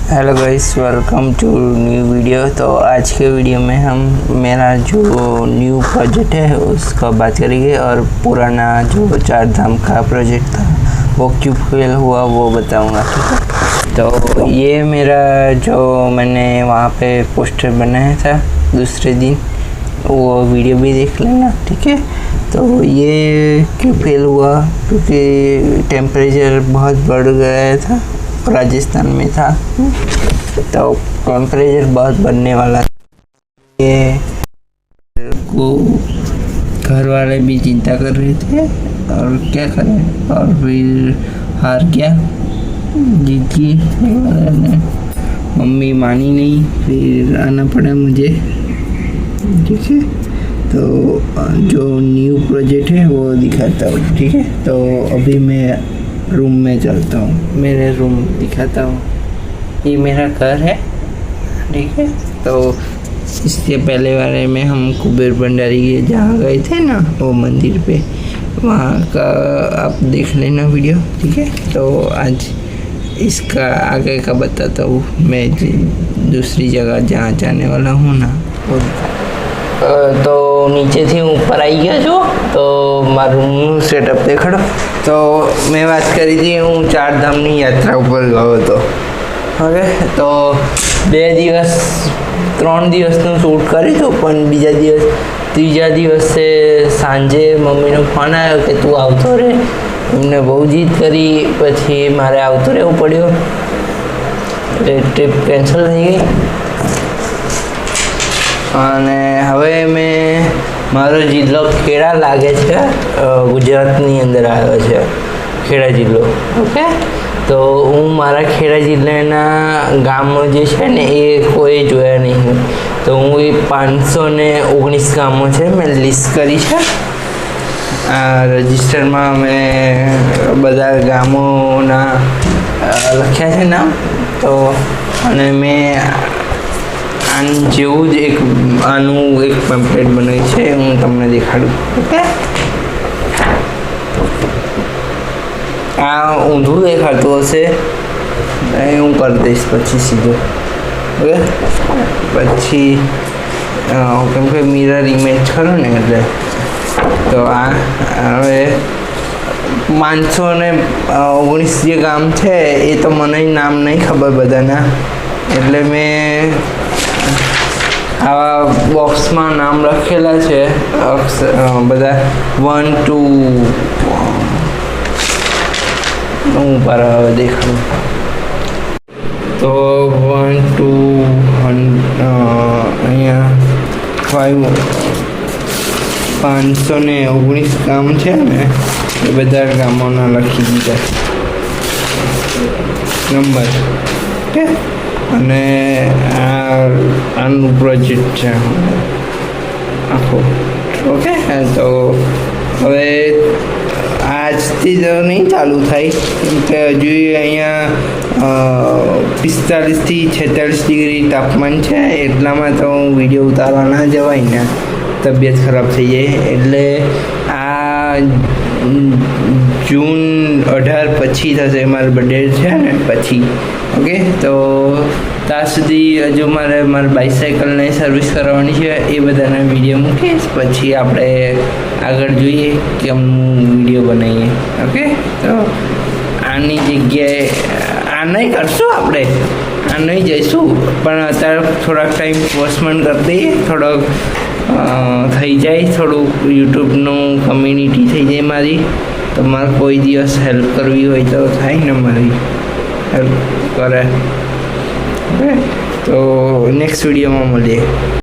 Hello guys, welcome to new video. तो आज के वीडियो में हम मेरा जो न्यू प्रोजेक्ट है उसका बात करेंगे और पुराना जो 4 धाम का प्रोजेक्ट था वो क्यों फेल हुआ वो बताऊंगा, ठीक है। तो ये मेरा जो मैंने वहाँ पे पोस्टर बनाया था दूसरे दिन, वो वीडियो भी देख लेना, ठीक है। तो ये क्यों फेल हुआ, क्योंकि टेम्परेचर बहुत बढ़ गया था, राजस्थान में था, तो टेम्परेचर बहुत बढ़ने वाला था। ये को घर वाले भी चिंता कर रहे थे और क्या करें, और फिर हार गया, जीत गई ने, मम्मी मानी नहीं, फिर आना पड़ा मुझे, ठीक है। तो जो न्यू प्रोजेक्ट है वो दिखाता हूँ, ठीक है। तो अभी मैं रूम में चलता हूँ, मेरे रूम दिखाता हूँ। ये मेरा घर है, ठीक है। तो इसके पहले वाले में हम कुबेर भंडारी के जहाँ गए थे ना, वो मंदिर पे, वहाँ का आप देख लेना वीडियो, ठीक है। तो आज इसका आगे का बताता हूँ, मैं दूसरी जगह जहाँ जाने वाला हूँ ना वो। तो नीचे थी ऊपर आई गया जो, तो मारू सेटअप देखाड़ो। तो मैं बात करी थी हूँ 4 धामनी यात्रा ઉપર ગયો હતો, હવે તો 2 દિવસ 3 દિવસનું શૂટ કર્યું હતું, પણ ત્રીજા દિવસે સાંજે મમ્મીનો ફોન આવ્યો કે તું આવતો રહે, એમને બહુ જીદ કરી, પછી મારે આવતો રહેવું પડ્યું, એટલે ટ્રીપ કેન્સલ થઈ ગઈ। અને હવે મેં મારો જિલ્લો ખેડા લાગે છે, ગુજરાતની અંદર આવ્યો છે ખેડા જિલ્લો, ઓકે। તો હું મારા ખેડા જિલ્લાના ગામો જે છે ને એ કોઈ જોયા નહીં, તો હું એ 519 ગામો છે મેં લિસ્ટ કરી છે આ રજિસ્ટરમાં, મેં બધા ગામોના લખ્યા છે નામ। તો અને મેં જેવું જ આનું એક પેમ્પલેટ બનાવ્યું છે, હું તમને દેખાડું, ઓકે। આ ઊંધું દેખાતું હશે, હું કરી દઈશ પછી સીધું, ઓકે। પછી કેમ કે મિરર ઇમેજ ખરું ને, એટલે તો આ હવે 519 જે ગામ છે એ તો મને નામ નહીં ખબર બધાના, એટલે મેં આવા બોક્સમાં નામ લખેલા છે બધા 1 2 હું પર દેખાડું, તો 1 2 અહીંયા 519 ગામ છે ને, એ બધા ગામોના લખી દીધા નંબર, ઓકે। અને આનું પ્રોજેક્ટ છે આખો, ઓકે। તો હવે આજથી તો નહીં ચાલુ થાય, કેમ કે હજુ અહીંયા 45 થી 46 ડિગ્રી તાપમાન છે, એટલામાં તો વિડીયો ઉતારવા ના જવાય ને, તબિયત ખરાબ થઈ જાય, એટલે આ જૂન 18 પછી થશે, મારો બર્થડે છે ને પછી, ઓકે। તો ત્યાં સુધી હજુ મારી બાઇસાઇકલને સર્વિસ કરાવવાની છે, એ બધાના વિડીયો મૂકીશ, પછી આપણે આગળ જોઈએ કેમનું વિડીયો બનાવીએ, ઓકે। તો આની જગ્યાએ આ નહીં કરશું, આપણે આ નહીં જઈશું, પણ અત્યારે થોડાક ટાઈમ પોસ્ટમેન કરી દઈએ, થોડોક થઈ જાય, થોડુંક યુટ્યુબનું કમ્યુનિટી થઈ જાય મારી, તો મારે કોઈ દિવસ હેલ્પ કરવી હોય તો થાય ને, મારી હેલ્પ કરે, ઓકે। તો નેક્સ્ટ વિડીયોમાં મળીએ।